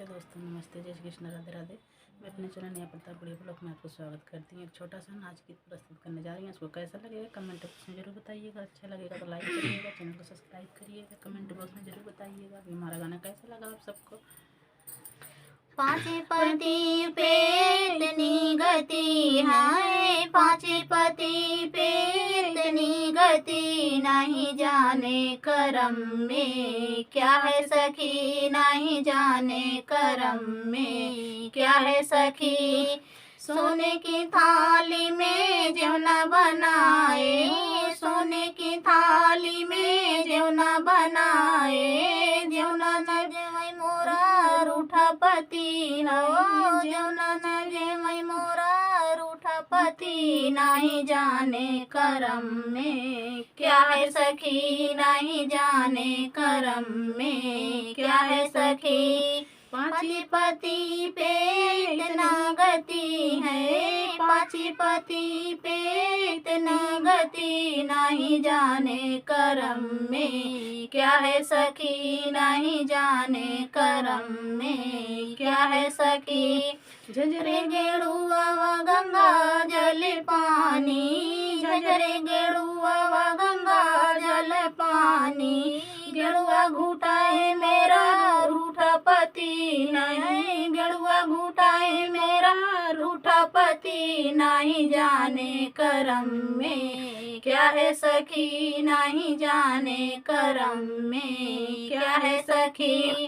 Hello दोस्तों, नमस्ते, जय श्री कृष्ण, राधे राधे। मैं अपने चैनल नया प्रताप बड़ी ब्लॉग में आपको स्वागत करती हूँ। एक छोटा सा नाच गीत प्रस्तुत करने जा रही हूँ। उसको कैसा लगेगा कमेंट बॉक्स में जरूर बताइएगा। अच्छा लगेगा तो लाइक करिएगा, चैनल को सब्सक्राइब करिएगा, कमेंट बॉक्स में जरूर बताइएगा कि हमारा गाना कैसा लगा आप सबको। पाँचे पति पेतनी गति है, पाँचे पति पेतनी गति, नहीं जाने करम में क्या है सखी, नहीं जाने करम में क्या है सखी। सोने की थाली में जेवना बनाए, सोने की थाली में जेवना बनाए, जेवना न जेवै मोरा रूठा पति हो, जेवना न जेवै मोरा रूठा पति, नहीं जाने करम में क्या है सखी, नहीं जाने करम में क्या है सखी। पाँचे पति पेतना गति है, पाँचे पति पेतना गति, नहीं जाने करम में क्या है सखी, नहीं जाने करम में क्या है सखी। झझरे गेड़ुआ गंगा जल पानी, झझरे गेड़ुआ गंगा जल पानी, गेड़ुआ घुटाए मेरा रूठा पति नहीं, गेड़ुआ घुटाए मेरा रूठा पति, नहीं जाने करम में क्या है सखी, नहीं जाने करम में क्या है सखी।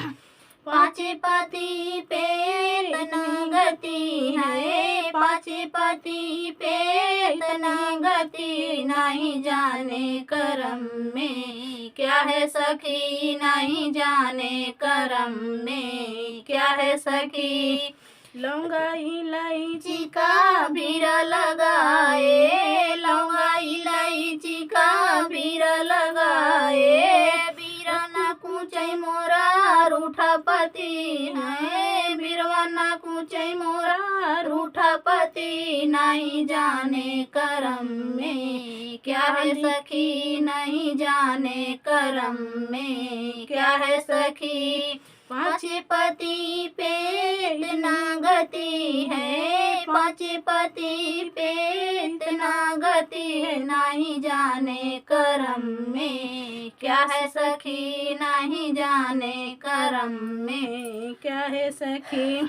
पाँचे पति पेतना गति है, पाँचे पति पेतना गति, नहीं जाने करम में क्या है सखी, नहीं जाने करम में क्या है सखी। लौंगा इलायची का भीरा लगाए, लौंगा इलायची का भीरा लगाए, बीरा न कुचै मोरा रूठा पति है, बीरवा न कुचै मोरा रूठा पति, नहीं जाने करम में क्या है सखी, नहीं जाने करम में क्या है सखी। पाँचे पति पेतना गति है, पाँचे पति पेतना गति, नहीं जाने करम में क्या है सखी, नहीं जाने करम में क्या है सखी।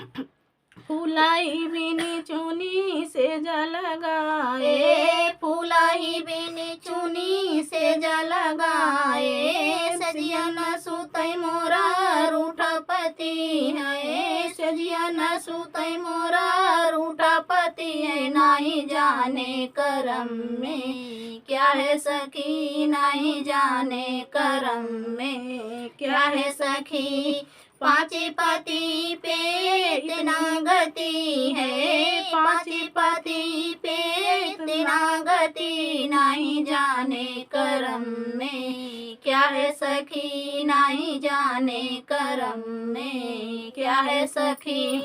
फुलाई बिनी चुनी से जल लगाए, फुलाई बिनी चुनी से जल लगाए, सजिया न सुतै मोरा रूठा पति है, सजिया न सुतै मोरा रूठा पति है, नहीं जाने करम में क्या है सखी, नहीं जाने करम में क्या है सखी। पाँचे पति पेतना गति है, पाँचे पति पेतना गति, नहीं जाने करम में क्या है सखी, नहीं जाने करम में क्या है सखी।